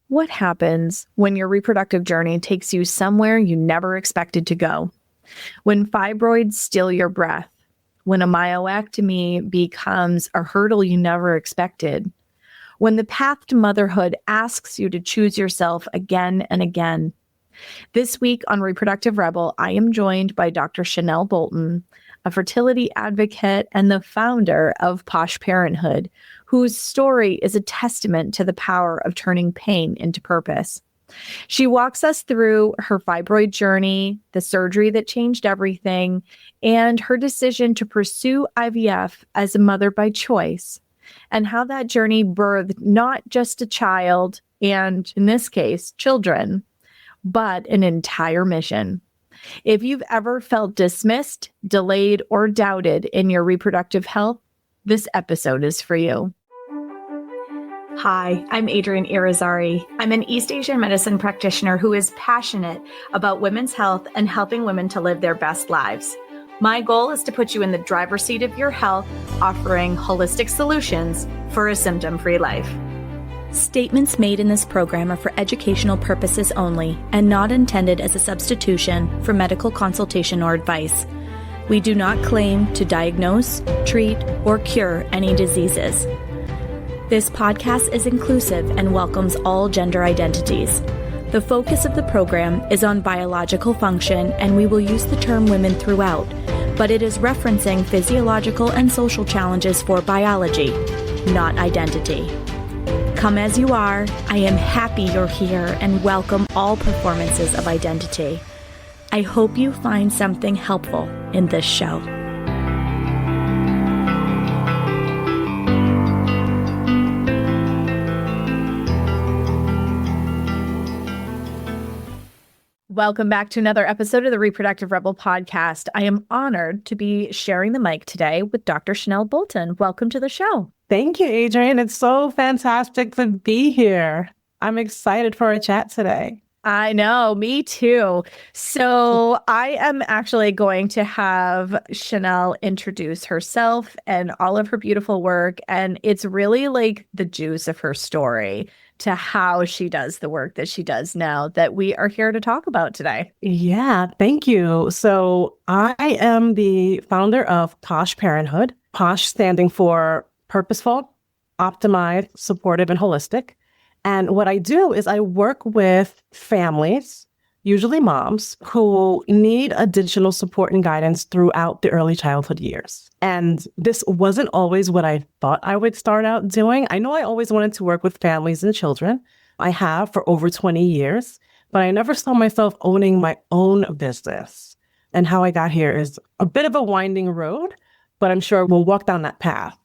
What happens when your reproductive journey takes you somewhere you never expected to go? When fibroids steal your breath? When a myectomy becomes a hurdle you never expected? When the path to motherhood asks you to choose yourself again and again? This week on Reproductive Rebel, I am joined by Dr. Shanelle Bolton, a fertility advocate and the founder of POSHParenthood, whose story is a testament to the power of turning pain into purpose. She walks us through her fibroid journey, the surgery that changed everything, and her decision to pursue IVF as a mother by choice, and how that journey birthed not just a child, and in this case, children, but an entire mission. If you've ever felt dismissed, delayed, or doubted in your reproductive health, this episode is for you. Hi, I'm Adrienne Irizarry. I'm an East Asian medicine practitioner who is passionate about women's health and helping women to live their best lives. My goal is to put you in the driver's seat of your health, offering holistic solutions for a symptom-free life. Statements made in this program are for educational purposes only and not intended as a substitution for medical consultation or advice. We do not claim to diagnose, treat, or cure any diseases. This podcast is inclusive and welcomes all gender identities. The focus of the program is on biological function, and we will use the term women throughout, but it is referencing physiological and social challenges for biology, not identity. Come as you are. I am happy you're here and welcome all performances of identity. I hope you find something helpful in this show. Welcome back to another episode of the Reproductive Rebel podcast. I am honored to be sharing the mic today with Dr. Shanelle Bolton. Welcome to the show. Thank you, Adrienne. It's so fantastic to be here. I'm excited for a chat today. I know, me too. So I am actually going to have Shanelle introduce herself and all of her beautiful work. And it's really like the juice of her story to how she does the work that she does now that we are here to talk about today. Yeah, thank you. So I am the founder of POSHParenthood, POSH standing for purposeful, optimized, supportive, and holistic. And what I do is I work with families, usually moms, who need additional support and guidance throughout the early childhood years. And this wasn't always what I thought I would start out doing. I know I always wanted to work with families and children. I have for over 20 years, but I never saw myself owning my own business. And how I got here is a bit of a winding road, but I'm sure we'll walk down that path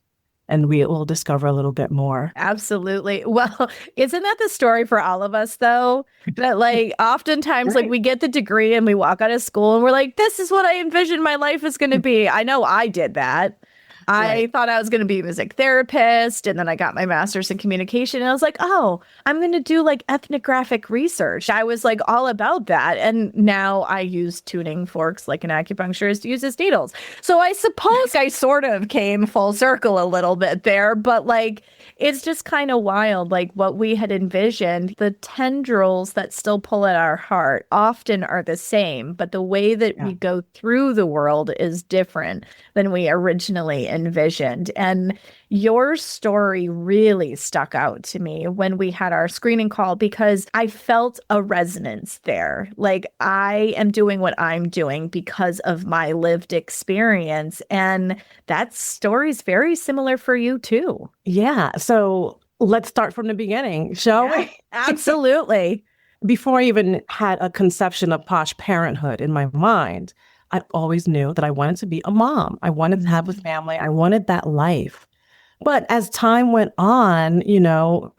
and we will discover a little bit more. Absolutely. Well, isn't that the story for all of us, though? That like oftentimes like we get the degree and we walk out of school and we're like, this is what I envisioned my life is going to be. I know I did that. I thought I was going to be a music therapist, and then I got my master's in communication, and I was like, oh, I'm going to do like ethnographic research. I was like all about that. And now I use tuning forks like an acupuncturist uses needles. So I suppose I sort of came full circle a little bit there, but like, it's just kind of wild, like what we had envisioned. The tendrils that still pull at our heart often are the same, but the way that we go through the world is different than we originally envisioned. And your story really stuck out to me when we had our screening call because I felt a resonance there. Like I am doing what I'm doing because of my lived experience. And that story is very similar for you too. Yeah. So let's start from the beginning, shall we? Absolutely. Before I even had a conception of POSHParenthood in my mind, I always knew that I wanted to be a mom. I wanted to have a family. I wanted that life. But as time went on,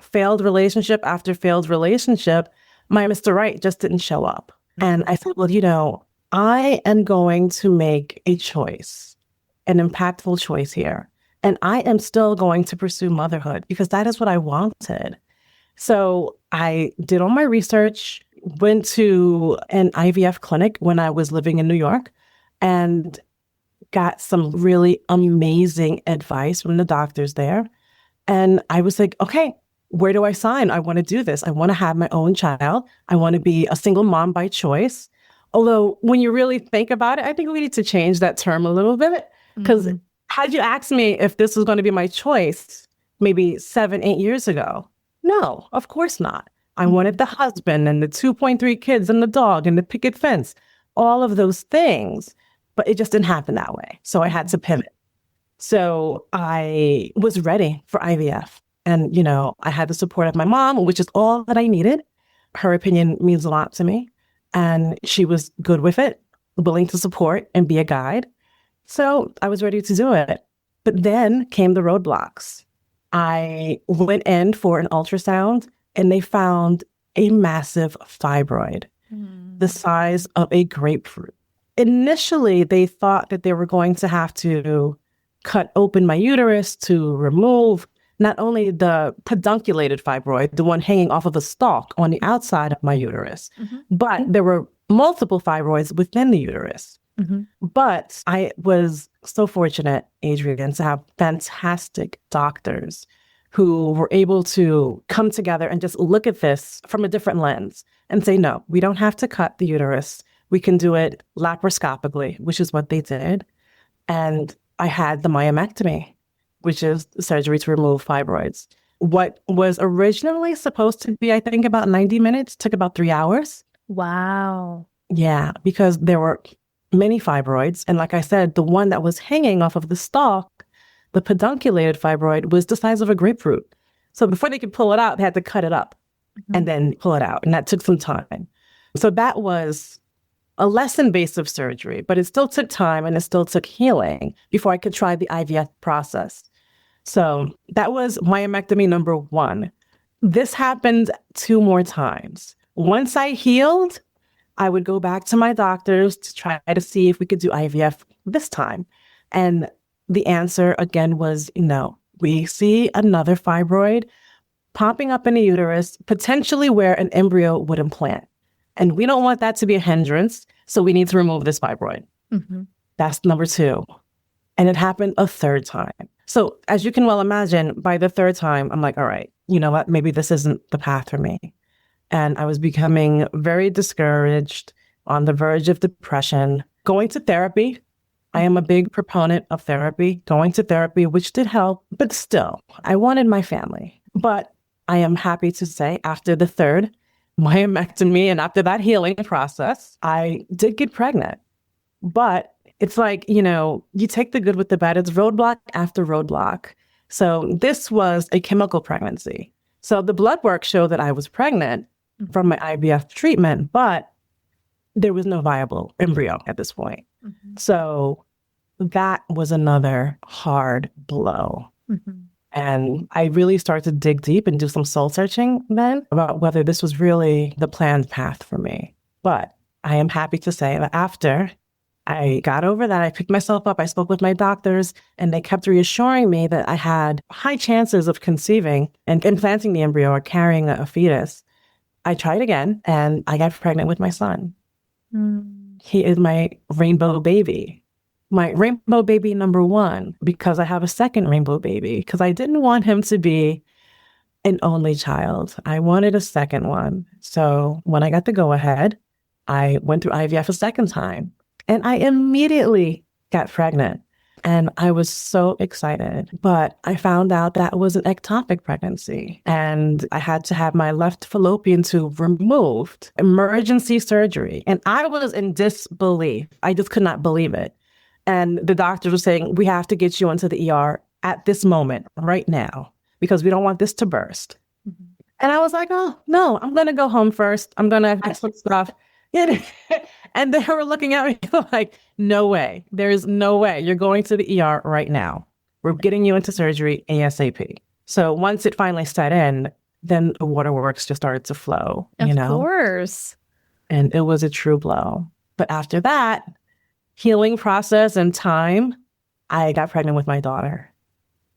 failed relationship after failed relationship, my Mr. Right just didn't show up. And I said, well, I am going to make a choice, an impactful choice here. And I am still going to pursue motherhood because that is what I wanted. So I did all my research, went to an IVF clinic when I was living in New York, and got some really amazing advice from the doctors there. And I was like, okay, where do I sign? I want to do this. I want to have my own child. I want to be a single mom by choice. Although when you really think about it, I think we need to change that term a little bit. Because had you asked me if this was going to be my choice maybe 7, 8 years ago, no, of course not. I wanted the husband and the 2.3 kids and the dog and the picket fence, all of those things, but it just didn't happen that way. So I had to pivot. So I was ready for IVF. And, I had the support of my mom, which is all that I needed. Her opinion means a lot to me. And she was good with it, willing to support and be a guide. So I was ready to do it. But then came the roadblocks. I went in for an ultrasound and they found a massive fibroid, the size of a grapefruit. Initially, they thought that they were going to have to cut open my uterus to remove not only the pedunculated fibroid, the one hanging off of a stalk on the outside of my uterus, but there were multiple fibroids within the uterus. But I was so fortunate, Adrienne, to have fantastic doctors who were able to come together and just look at this from a different lens and say, no, we don't have to cut the uterus. We can do it laparoscopically, which is what they did. And I had the myectomy, which is surgery to remove fibroids. What was originally supposed to be, I think, about 90 minutes took about 3 hours. Wow. Yeah, because there were many fibroids. And like I said, the one that was hanging off of the stalk, the pedunculated fibroid, was the size of a grapefruit. So before they could pull it out, they had to cut it up and then pull it out. And that took some time. So that was a less invasive surgery, but it still took time and it still took healing before I could try the IVF process. So that was myectomy number 1. This happened 2 more times. Once I healed, I would go back to my doctors to try to see if we could do IVF this time. And the answer again was no. We see another fibroid popping up in the uterus, potentially where an embryo would implant. And we don't want that to be a hindrance, so we need to remove this fibroid. That's number 2. And it happened a 3rd time. So as you can well imagine, by the 3rd time, I'm like, all right, you know what? Maybe this isn't the path for me. And I was becoming very discouraged, on the verge of depression, going to therapy. I am a big proponent of therapy, going to therapy, which did help, but still, I wanted my family. But I am happy to say after the 3rd myectomy and after that healing process, I did get pregnant. But it's like, you take the good with the bad. It's roadblock after roadblock. So this was a chemical pregnancy. So the blood work showed that I was pregnant from my IVF treatment, but there was no viable embryo at this point. So that was another hard blow. And I really started to dig deep and do some soul searching then about whether this was really the planned path for me. But I am happy to say that after I got over that, I picked myself up, I spoke with my doctors, and they kept reassuring me that I had high chances of conceiving and implanting the embryo or carrying a fetus. I tried again, and I got pregnant with my son. He is my rainbow baby. My rainbow baby number 1, because I have a second rainbow baby, because I didn't want him to be an only child. I wanted a second one. So when I got the go-ahead, I went through IVF a 2nd time. And I immediately got pregnant. And I was so excited. But I found out that was an ectopic pregnancy. And I had to have my left fallopian tube removed, emergency surgery. And I was in disbelief. I just could not believe it. And the doctor was saying, we have to get you into the ER at this moment, right now, because we don't want this to burst. And I was like, oh, no, I'm going to go home first. I'm going to fix some stuff. And they were looking at me like, no way. There is no way. You're going to the ER right now. We're getting you into surgery ASAP. So once it finally set in, then the waterworks just started to flow, Of course. And it was a true blow. But after that healing process and time, I got pregnant with my daughter.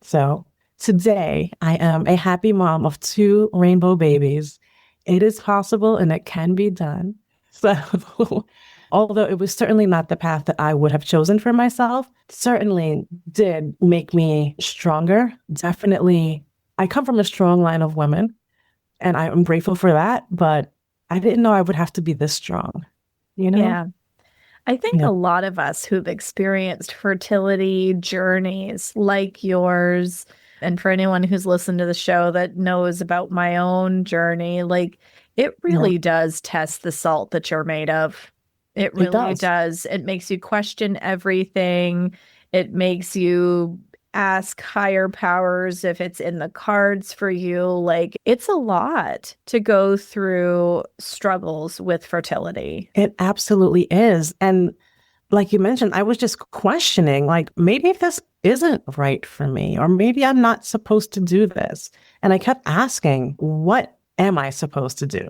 So today I am a happy mom of 2 rainbow babies. It is possible and it can be done. So although it was certainly not the path that I would have chosen for myself, certainly did make me stronger, definitely I come from a strong line of women, and I'm grateful for that, but I didn't know I would have to be this strong, you know? Yeah. I think Yeah. a lot of us who've experienced fertility journeys like yours, and for anyone who's listened to the show that knows about my own journey, like it Yeah. really does test the salt that you're made of. It It really does. does. It makes you question everything. It makes you ask higher powers if it's in the cards for you. Like it's a lot to go through struggles with fertility. It absolutely is. And like you mentioned, I was just questioning, like, maybe this isn't right for me, or maybe I'm not supposed to do this. And I kept asking, what am I supposed to do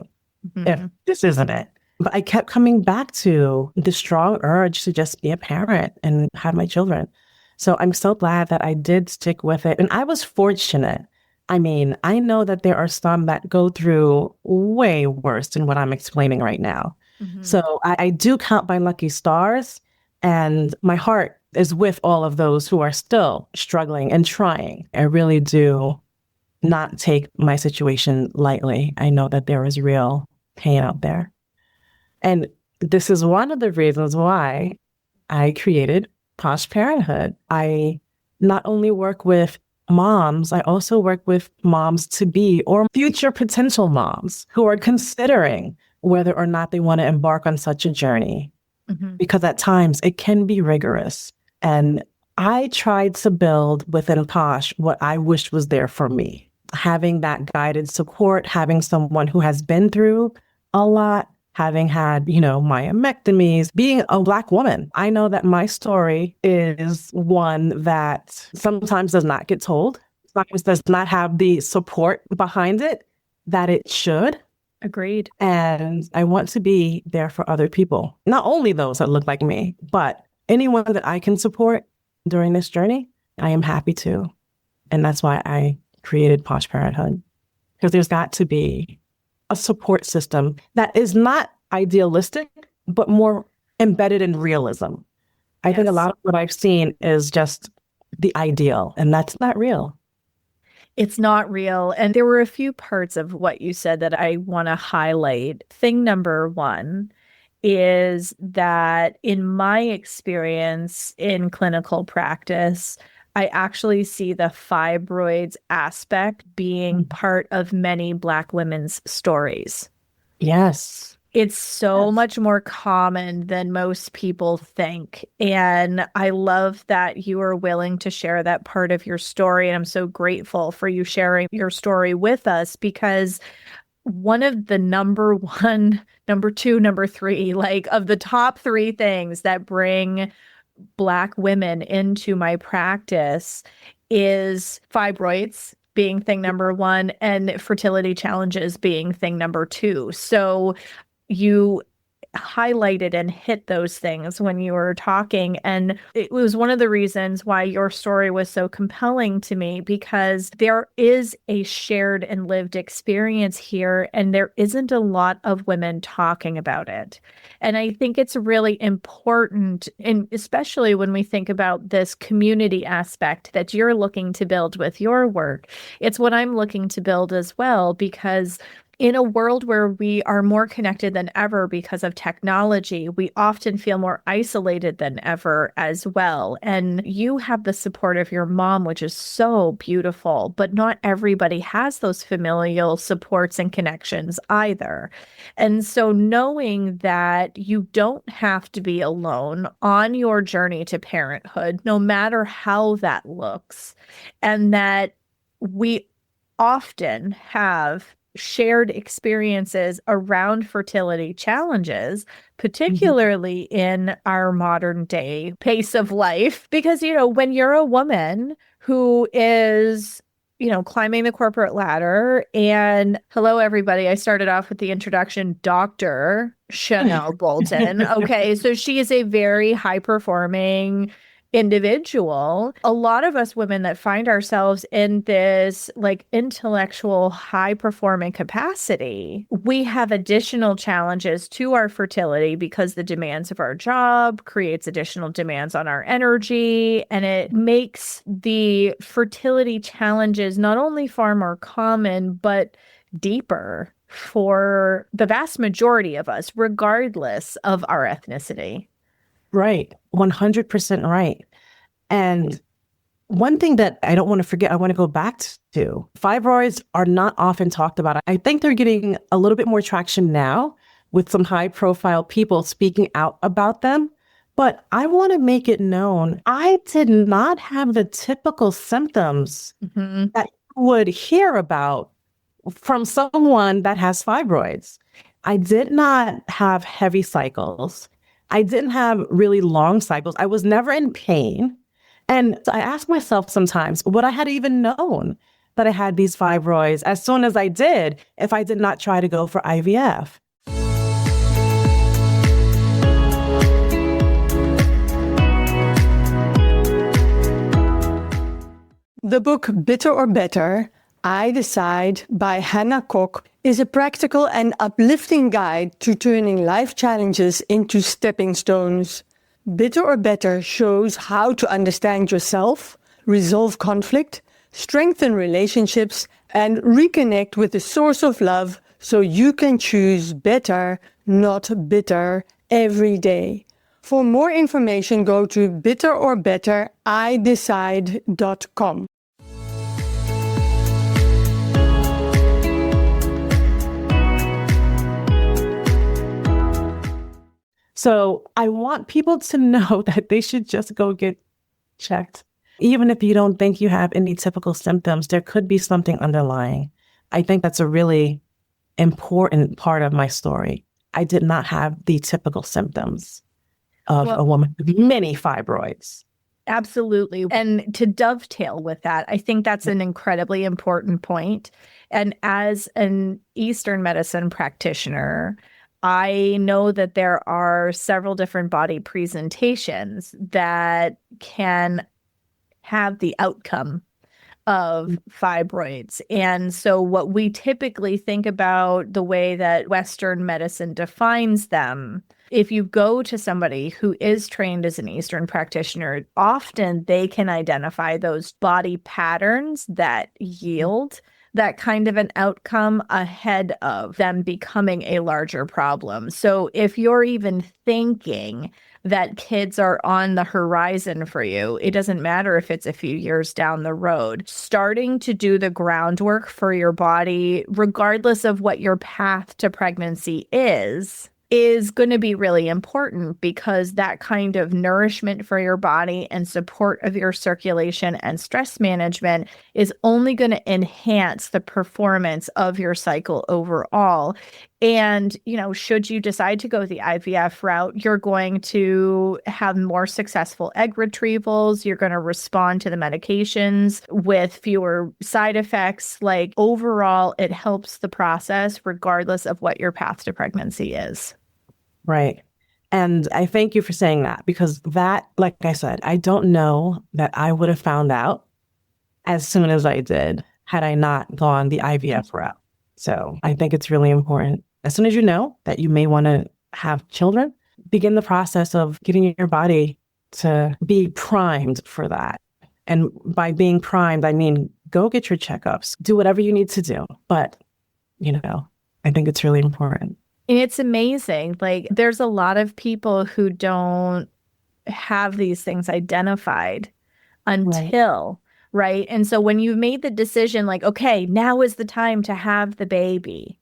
if Mhm. this isn't it? But I kept coming back to the strong urge to just be a parent and have my children. So I'm so glad that I did stick with it. And I was fortunate. I mean, I know that there are some that go through way worse than what I'm explaining right now. Mhm. So I do count my lucky stars, and my heart is with all of those who are still struggling and trying. I really do not take my situation lightly. I know that there is real pain out there. And this is one of the reasons why I created Posh Parenthood. I not only work with moms, I also work with moms to be or future potential moms who are considering whether or not they want to embark on such a journey. Mhm. Because at times it can be rigorous. And I tried to build within Posh what I wished was there for me. Having that guided support, having someone who has been through a lot, having had, myectomies, being a Black woman. I know that my story is one that sometimes does not get told, sometimes does not have the support behind it that it should. Agreed. And I want to be there for other people, not only those that look like me, but anyone that I can support during this journey, I am happy to. And that's why I created Posh Parenthood, because there's got to be a support system that is not idealistic, but more embedded in realism. I think a Yes. lot of what I've seen is just the ideal, and that's not real. It's not real. And there were a few parts of what you said that I want to highlight. Thing number one is that in my experience in clinical practice, I actually see the fibroids aspect being part of many Black women's stories. Yes. It's so Yes. much more common than most people think. And I love that you are willing to share that part of your story. And I'm so grateful for you sharing your story with us because one of the number one, number two, number three, like of the top three things that bring Black women into my practice is fibroids being thing number one and fertility challenges being thing number two. So you highlighted and hit those things when you were talking. And it was one of the reasons why your story was so compelling to me because there is a shared and lived experience here, and there isn't a lot of women talking about it. And I think it's really important, and especially when we think about this community aspect that you're looking to build with your work, it's what I'm looking to build as well, because in a world where we are more connected than ever because of technology, we often feel more isolated than ever as well. And you have the support of your mom, which is so beautiful, but not everybody has those familial supports and connections either. And so knowing that you don't have to be alone on your journey to parenthood, no matter how that looks, and that we often have shared experiences around fertility challenges, Mhm. particularly in our modern day pace of life. Because, when you're a woman who is, climbing the corporate ladder, and hello, everybody, I started off with the introduction, Dr. Shanelle Bolton. Okay, so she is a very high performing individual, a lot of us women that find ourselves in this like intellectual high performing capacity, we have additional challenges to our fertility because the demands of our job creates additional demands on our energy, and it makes the fertility challenges not only far more common but deeper for the vast majority of us, regardless of our ethnicity. Right. 100% right. And one thing that I don't want to forget, I want to go back to, fibroids are not often talked about. I think they're getting a little bit more traction now with some high profile people speaking out about them. But I want to make it known, I did not have the typical symptoms that you would hear about from someone that has fibroids. I did not have heavy cycles. I didn't have really long cycles. I was never in pain. And so I ask myself sometimes, would I had even known that I had these fibroids as soon as I did if I did not try to go for IVF? The book Bitter or Better, I Decide by Hannah Koch is a practical and uplifting guide to turning life challenges into stepping stones. Bitter or Better shows how to understand yourself, resolve conflict, strengthen relationships, and reconnect with the source of love so you can choose better, not bitter, every day. For more information, go to bitterorbetteridecide.com. So I want people to know that they should just go get checked. Even if you don't think you have any typical symptoms, there could be something underlying. I think that's a really important part of my story. I did not have the typical symptoms of a woman with many fibroids. Absolutely. And to dovetail with that, I think that's an incredibly important point. And as an Eastern medicine practitioner, I know that there are several different body presentations that can have the outcome of fibroids. And so what we typically think about the way that Western medicine defines them, if you go to somebody who is trained as an Eastern practitioner, often they can identify those body patterns that yield that kind of an outcome ahead of them becoming a larger problem. So if you're even thinking that kids are on the horizon for you, it doesn't matter if it's a few years down the road, starting to do the groundwork for your body, regardless of what your path to pregnancy is going to be really important, because that kind of nourishment for your body and support of your circulation and stress management is only going to enhance the performance of your cycle overall. And, should you decide to go the IVF route, you're going to have more successful egg retrievals. You're going to respond to the medications with fewer side effects. Like overall, it helps the process regardless of what your path to pregnancy is. Right. And I thank you for saying that, because that, like I said, I don't know that I would have found out as soon as I did had I not gone the IVF route. So I think it's really important. As soon as you know that you may want to have children, begin the process of getting your body to be primed for that. And by being primed, I mean, go get your checkups, do whatever you need to do. But, I think it's really important. And it's amazing. Like, there's a lot of people who don't have these things identified until, right? And so when you've made the decision, like, okay, now is the time to have the baby,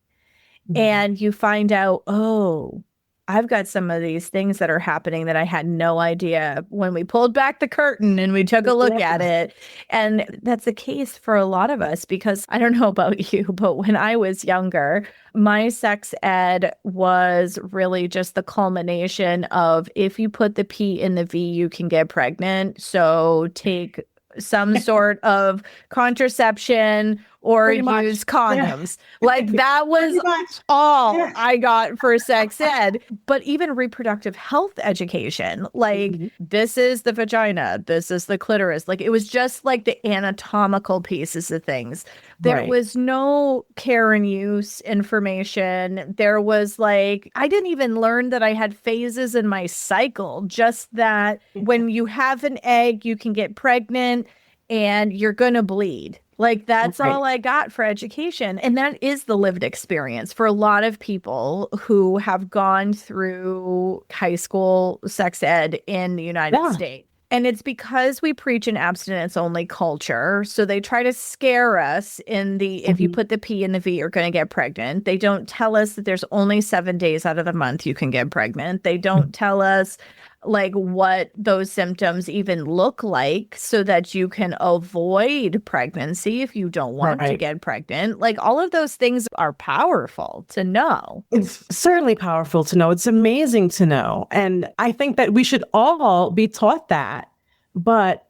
and you find out, oh, I've got some of these things that are happening that I had no idea when we pulled back the curtain and we took a look at it. And that's the case for a lot of us, because I don't know about you, but when I was younger, my sex ed was really just the culmination of, if you put the P in the V, you can get pregnant. So take some sort of contraception or Pretty much. use condoms. Like that was much. all Yeah. I got for sex ed. But even reproductive health education, like this is the vagina, this is the clitoris. Like it was just like the anatomical pieces of things. There Right. was no care and use information. There was like, I didn't even learn that I had phases in my cycle, just that when you have an egg, you can get pregnant and you're going to bleed. Like that's Right. all I got for education. And that is the lived experience for a lot of people who have gone through high school sex ed in the United Yeah. States. And it's because we preach an abstinence only culture. So they try to scare us in the, if you put the P in the V, you're going to get pregnant. They don't tell us that there's only 7 days out of the month you can get pregnant. They don't tell us like what those symptoms even look like so that you can avoid pregnancy if you don't want to Right. get pregnant. Like all of those things are powerful to know. It's certainly powerful to know. It's amazing to know. And I think that we should all be taught that. But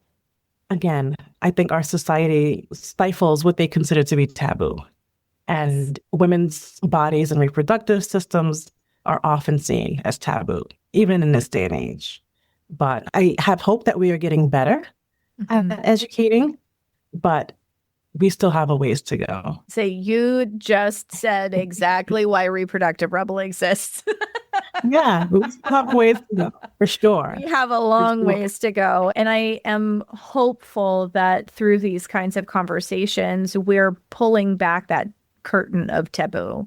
again, I think our society stifles what they consider to be taboo. And women's bodies and reproductive systems are often seen as taboo, even in this day and age. But I have hope that we are getting better at educating, but we still have a ways to go. So you just said exactly why Reproductive Rebel exists. Yeah, we still have ways to go, for sure. We have a long ways to go. And I am hopeful that through these kinds of conversations, we're pulling back that curtain of taboo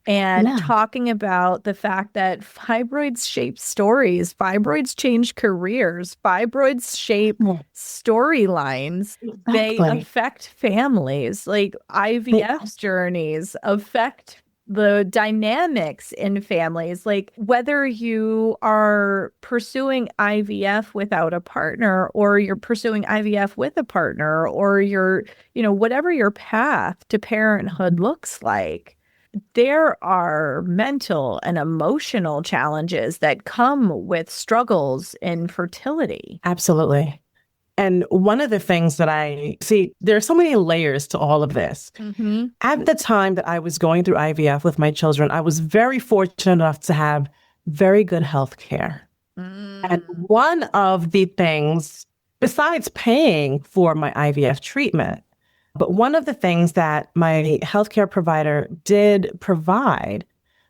and talking about the fact that fibroids shape stories, fibroids change careers, fibroids shape storylines. They affect families, like IVF journeys affect the dynamics in families. Like whether you are pursuing IVF without a partner or you're pursuing IVF with a partner or you're, whatever your path to parenthood looks like, there are mental and emotional challenges that come with struggles in fertility. Absolutely. And one of the things that I see, there are so many layers to all of this. At the time that I was going through IVF with my children, I was very fortunate enough to have very good health care. And one of the things, besides paying for my IVF treatment, but one of the things that my healthcare provider did provide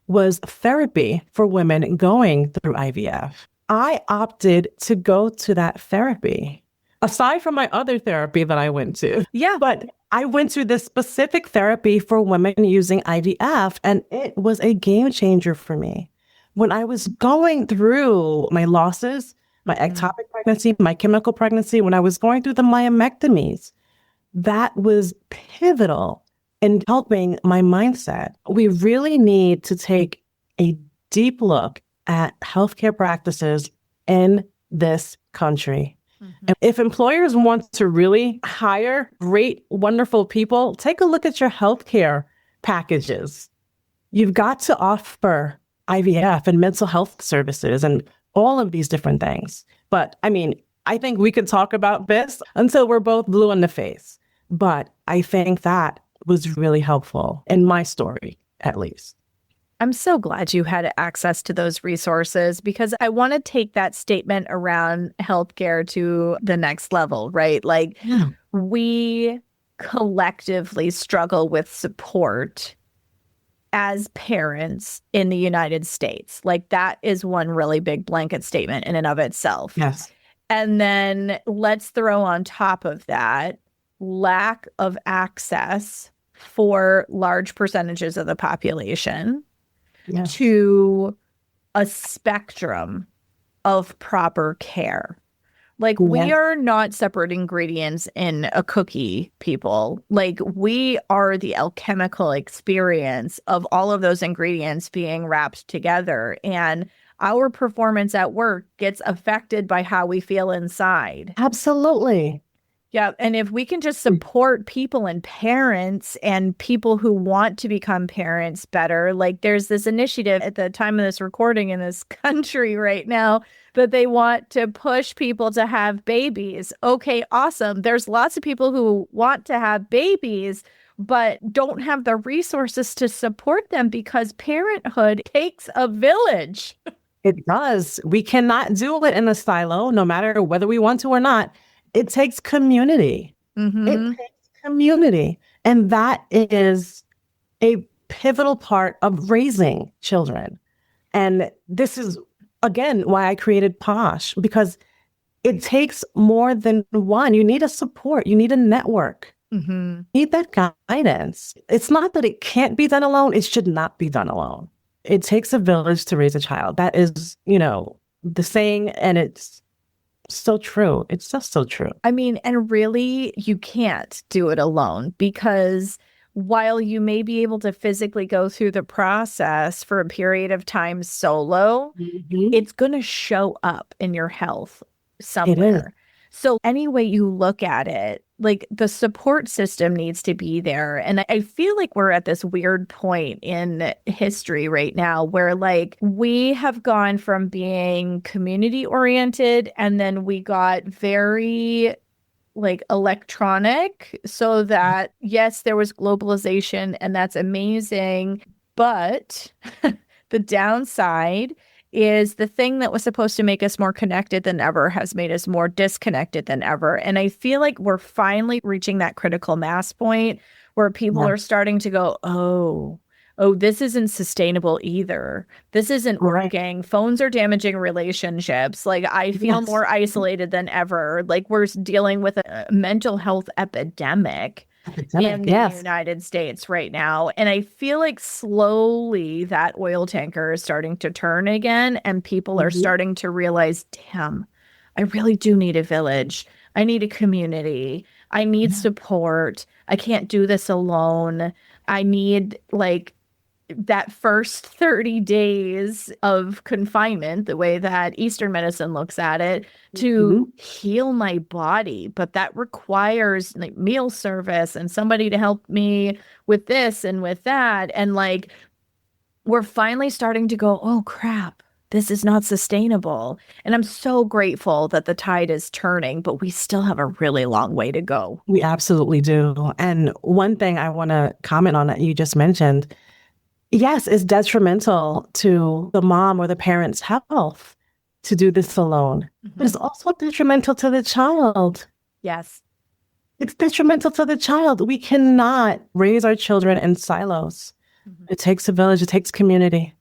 was therapy for women going through IVF. I opted to go to that therapy, aside from my other therapy that I went to. Yeah. But I went to this specific therapy for women using IVF, and it was a game changer for me. When I was going through my losses, my ectopic pregnancy, my chemical pregnancy, when I was going through the myectomies, that was pivotal in helping my mindset. We really need to take a deep look at healthcare practices in this country. And if employers want to really hire great, wonderful people, take a look at your healthcare packages. You've got to offer IVF and mental health services and all of these different things. But I think we could talk about this until we're both blue in the face. But I think that was really helpful in my story, at least. I'm so glad you had access to those resources because I want to take that statement around healthcare to the next level, right? Like we collectively struggle with support as parents in the United States. Like that is one really big blanket statement in and of itself. Yes. And then let's throw on top of that lack of access for large percentages of the population to a spectrum of proper care. Like we are not separate ingredients in a cookie, people. Like we are the alchemical experience of all of those ingredients being wrapped together. And our performance at work gets affected by how we feel inside. Absolutely. Yeah. And if we can just support people and parents and people who want to become parents better, like there's this initiative at the time of this recording in this country right now that they want to push people to have babies. Okay, awesome. There's lots of people who want to have babies, but don't have the resources to support them because parenthood takes a village. It does. We cannot do it in a silo, no matter whether we want to or not. It takes community. It takes community. And that is a pivotal part of raising children. And this is, again, why I created POSH, because it takes more than one. You need a support. You need a network. You need that guidance. It's not that it can't be done alone. It should not be done alone. It takes a village to raise a child. That is, the saying, and it's so true. It's just so true. I mean, and really, you can't do it alone because while you may be able to physically go through the process for a period of time solo, it's going to show up in your health somewhere. So any way you look at it, like the support system needs to be there. And I feel like we're at this weird point in history right now where like we have gone from being community oriented and then we got very like electronic so that yes, there was globalization and that's amazing. But the downside is the thing that was supposed to make us more connected than ever has made us more disconnected than ever. And I feel like we're finally reaching that critical mass point where people are starting to go, oh, this isn't sustainable either. This isn't working. Phones are damaging relationships. Like I feel more isolated than ever. Like we're dealing with a mental health epidemic. In the United States right now. And I feel like slowly that oil tanker is starting to turn again and people are starting to realize, damn, I really do need a village. I need a community. I need support. I can't do this alone. I need like that first 30 days of confinement, the way that Eastern medicine looks at it, to heal my body. But that requires like meal service and somebody to help me with this and with that. And like, we're finally starting to go, oh crap, this is not sustainable. And I'm so grateful that the tide is turning, but we still have a really long way to go. We absolutely do. And one thing I want to comment on that you just mentioned, yes, it's detrimental to the mom or the parent's health to do this alone. But it's also detrimental to the child. Yes. It's detrimental to the child. We cannot raise our children in silos. It takes a village. It takes community.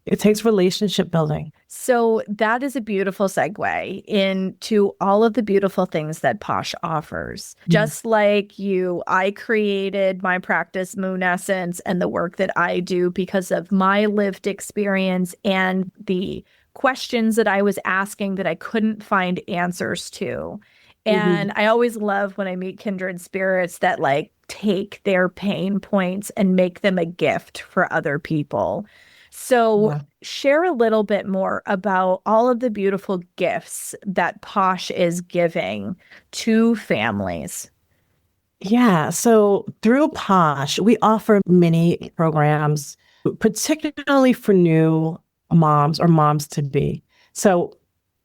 It takes relationship building. So that is a beautiful segue into all of the beautiful things that POSH offers. Just like you, I created my practice Moon Essence and the work that I do because of my lived experience and the questions that I was asking that I couldn't find answers to. And I always love when I meet kindred spirits that like take their pain points and make them a gift for other people. So share a little bit more about all of the beautiful gifts that POSH is giving to families. Yeah. So through POSH, we offer many programs, particularly for new moms or moms to be. So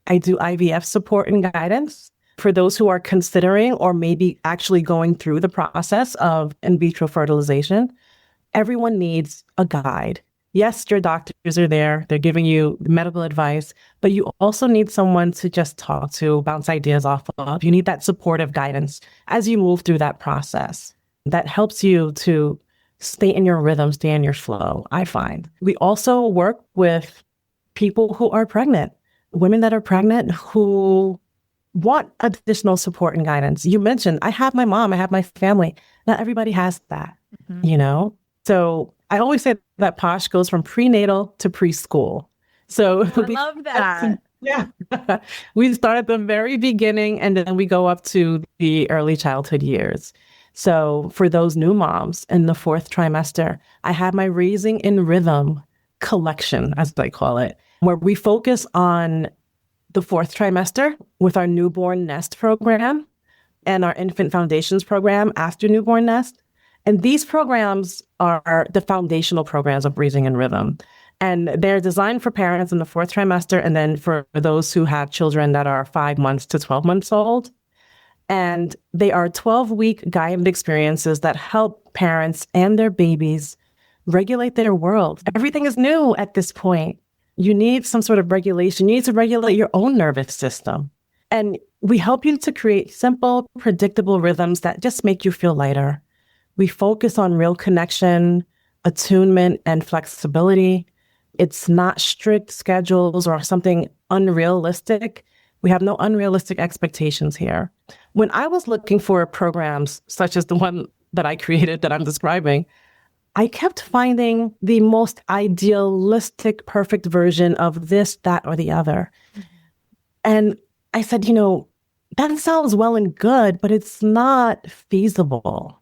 I do IVF support and guidance for those who are considering or maybe actually going through the process of in vitro fertilization. Everyone needs a guide. Yes, your doctors are there. They're giving you medical advice, but you also need someone to just talk to, bounce ideas off of. You need that supportive guidance as you move through that process. That helps you to stay in your rhythm, stay in your flow, I find. We also work with people who are pregnant, women that are pregnant who want additional support and guidance. You mentioned, I have my mom, I have my family. Not everybody has that, So I always say that POSH goes from prenatal to preschool. So I love that. Yeah. We start at the very beginning and then we go up to the early childhood years. So for those new moms in the 4th trimester, I have my Raising in Rhythm collection, as I call it, where we focus on the 4th trimester with our newborn nest program and our infant foundations program after newborn nest. And these programs are the foundational programs of Raising in Rhythm. And they're designed for parents in the 4th trimester and then for those who have children that are 5 months to 12 months old. And they are 12-week guided experiences that help parents and their babies regulate their world. Everything is new at this point. You need some sort of regulation. You need to regulate your own nervous system. And we help you to create simple, predictable rhythms that just make you feel lighter. We focus on real connection, attunement, and flexibility. It's not strict schedules or something unrealistic. We have no unrealistic expectations here. When I was looking for programs such as the one that I created that I'm describing, I kept finding the most idealistic, perfect version of this, that, or the other. And I said, that sounds well and good, but it's not feasible.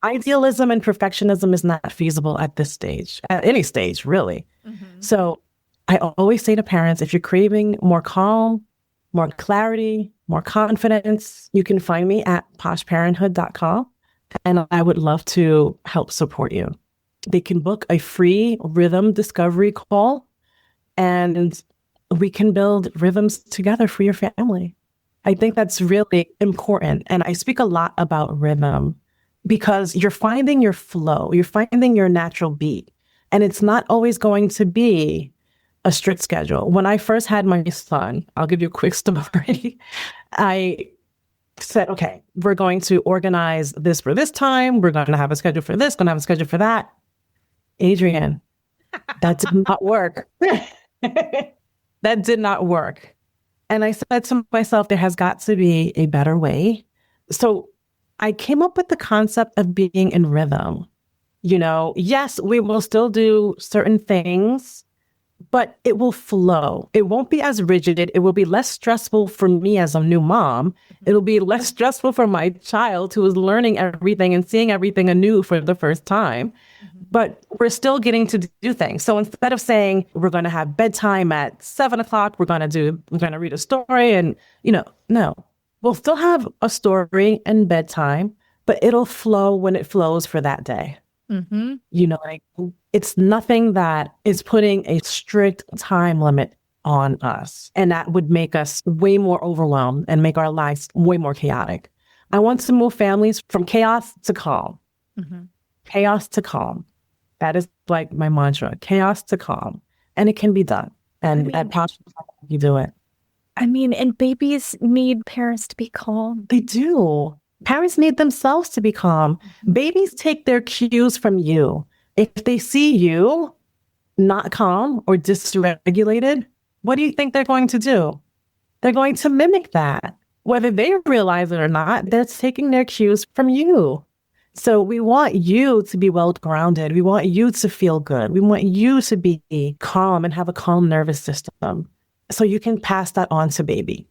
Idealism and perfectionism is not feasible at this stage, at any stage, really. So I always say to parents, if you're craving more calm, more clarity, more confidence, you can find me at POSHParenthood.com, and I would love to help support you. They can book a free rhythm discovery call, and we can build rhythms together for your family. I think that's really important. And I speak a lot about rhythm because you're finding your flow, you're finding your natural beat, and it's not always going to be a strict schedule. When I first had my son, I'll give you a quick story. I said, okay, we're going to organize this for this time. We're going to have a schedule for this, going to have a schedule for that. Adrienne, that did not work. That did not work. And I said to myself, there has got to be a better way. So I came up with the concept of being in rhythm. Yes, we will still do certain things, but it will flow. It won't be as rigid. It will be less stressful for me as a new mom. It'll be less stressful for my child who is learning everything and seeing everything anew for the first time. But we're still getting to do things. So instead of saying we're going to have bedtime at 7:00, we're going to read a story and, no, we'll still have a story and bedtime, but it'll flow when it flows for that day. It's nothing that is putting a strict time limit on us. And that would make us way more overwhelmed and make our lives way more chaotic. I want to move families from chaos to calm. Chaos to calm. That is like my mantra, chaos to calm. And it can be done. And at POSH, you do it. And babies need parents to be calm. They do. Parents need themselves to be calm. Babies take their cues from you. If they see you not calm or dysregulated, what do you think they're going to do? They're going to mimic that. Whether they realize it or not, they're taking their cues from you. So we want you to be well-grounded. We want you to feel good. We want you to be calm and have a calm nervous system so you can pass that on to baby.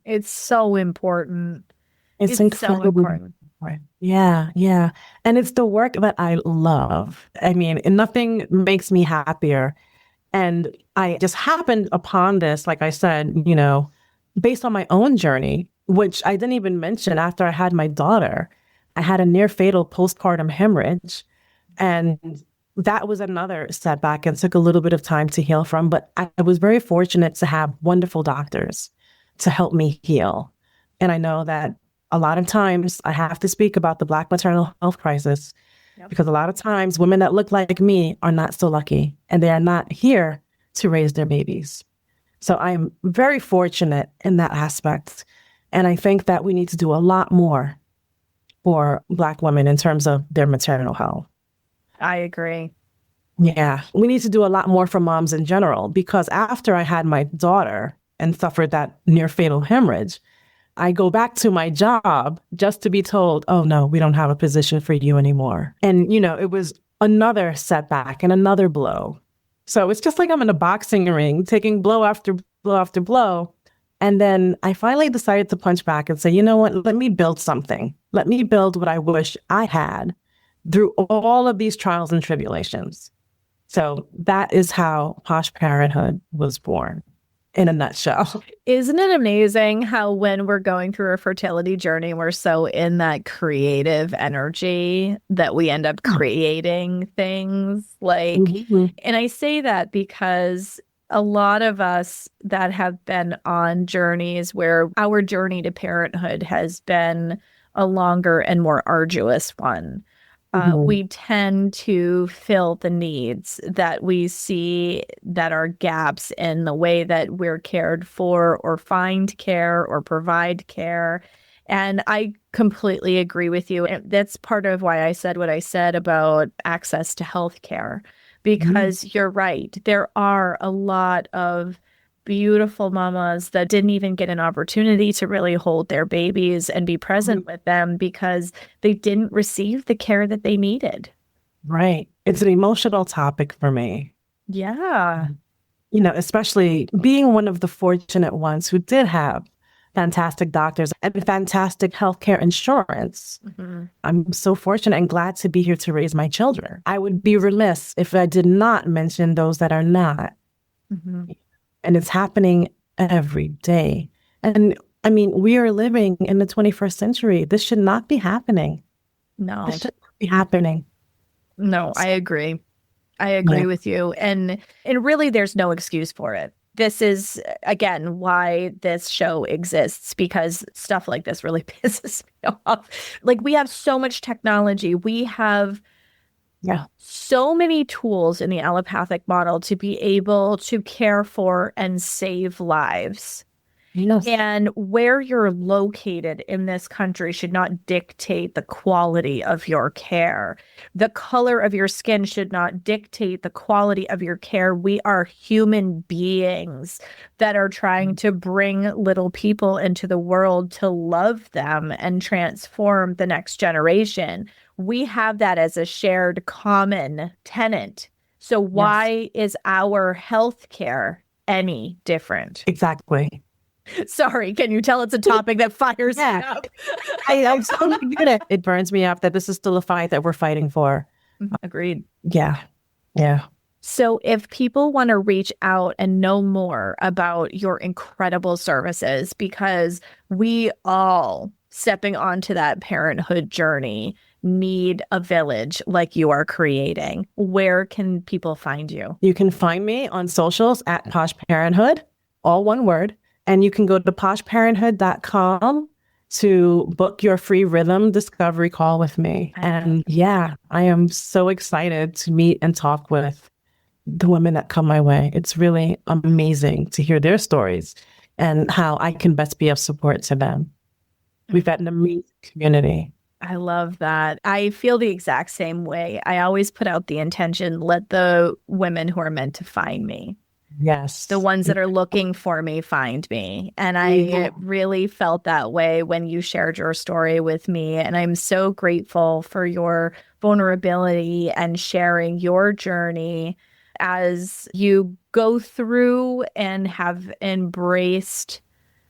It's so important. It's incredibly important. Yeah. And it's the work that I love. Nothing makes me happier. And I just happened upon this, like I said, based on my own journey, which I didn't even mention after I had my daughter. I had a near fatal postpartum hemorrhage, and that was another setback and took a little bit of time to heal from. But I was very fortunate to have wonderful doctors to help me heal. And I know that a lot of times I have to speak about the Black maternal health crisis because a lot of times women that look like me are not so lucky and they are not here to raise their babies. So I am very fortunate in that aspect. And I think that we need to do a lot more for Black women in terms of their maternal health. I agree. Yeah, we need to do a lot more for moms in general, because after I had my daughter and suffered that near fatal hemorrhage, I go back to my job just to be told, oh no, we don't have a position for you anymore. And, it was another setback and another blow. So it's just like I'm in a boxing ring taking blow after blow after blow. And then I finally decided to punch back and say, you know what, let me build something. Let me build what I wish I had through all of these trials and tribulations. So that is how Posh Parenthood was born in a nutshell. Isn't it amazing how when we're going through a fertility journey, we're so in that creative energy that we end up creating things and I say that because a lot of us that have been on journeys where our journey to parenthood has been a longer and more arduous one. We tend to fill the needs that we see that are gaps in the way that we're cared for or find care or provide care. And I completely agree with you. And that's part of why I said what I said about access to healthcare, because you're right. There are a lot of beautiful mamas that didn't even get an opportunity to really hold their babies and be present with them because they didn't receive the care that they needed. Right. It's an emotional topic for me. Yeah. You know, especially being one of the fortunate ones who did have fantastic doctors and fantastic healthcare insurance. I'm so fortunate and glad to be here to raise my children. I would be remiss if I did not mention those that are not. And it's happening every day. And I mean, we are living in the 21st century. This should not be happening. No. This should not be happening. No, I agree. I agree with you. And really, there's no excuse for it. This is, again, why this show exists, because stuff like this really pisses me off. Like, we have so much technology. We have so many tools in the allopathic model to be able to care for and save lives. And where you're located in this country should not dictate the quality of your care. The color of your skin should not dictate the quality of your care. We are human beings that are trying to bring little people into the world to love them and transform the next generation. We have that as a shared common tenant. So why is our health care any different? Exactly. Sorry, can you tell it's a topic that fires me up? I'm so good at it. It burns me up that this is still a fight that we're fighting for. Agreed. Yeah. So if people want to reach out and know more about your incredible services, because we all stepping onto that parenthood journey need a village like you are creating, where can people find you? You can find me on socials at POSHParenthood, all one word. And you can go to POSHParenthood.com to book your free rhythm discovery call with me. And I am so excited to meet and talk with the women that come my way. It's really amazing to hear their stories and how I can best be of support to them. We've got an amazing community. I love that. I feel the exact same way. I always put out the intention, let the women who are meant to find me. Yes. The ones that are looking for me find me. And I really felt that way when you shared your story with me. And I'm so grateful for your vulnerability and sharing your journey as you go through and have embraced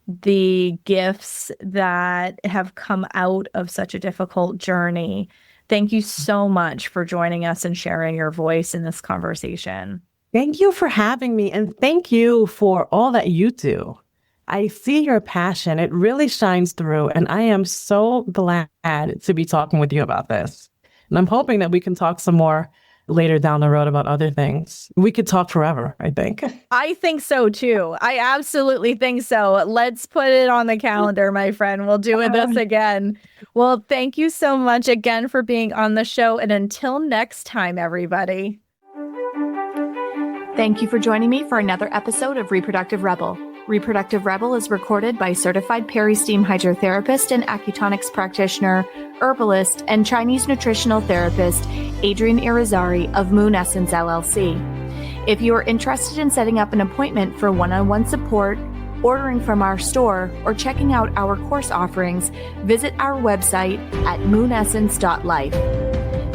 the gifts that have come out of such a difficult journey. Thank you so much for joining us and sharing your voice in this conversation. Thank you for having me, and thank you for all that you do. I see your passion. It really shines through, and I am so glad to be talking with you about this. And I'm hoping that we can talk some more later down the road about other things. We could talk forever, I think. I think so, too. I absolutely think so. Let's put it on the calendar, my friend. We'll do this again. Well, thank you so much again for being on the show, and until next time, everybody. Thank you for joining me for another episode of Reproductive Rebel. Reproductive Rebel is recorded by certified peri-steam hydrotherapist and acutonics practitioner, herbalist, and Chinese nutritional therapist, Adrienne Irizarry of Moon Essence LLC. If you are interested in setting up an appointment for one-on-one support, ordering from our store, or checking out our course offerings, visit our website at moonessence.life.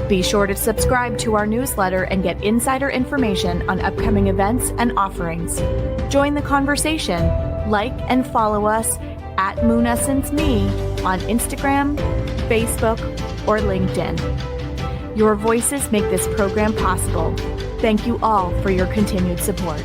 Be sure to subscribe to our newsletter and get insider information on upcoming events and offerings. Join the conversation. Like and follow us at MoonEssenceMe on Instagram, Facebook, or LinkedIn. Your voices make this program possible. Thank you all for your continued support.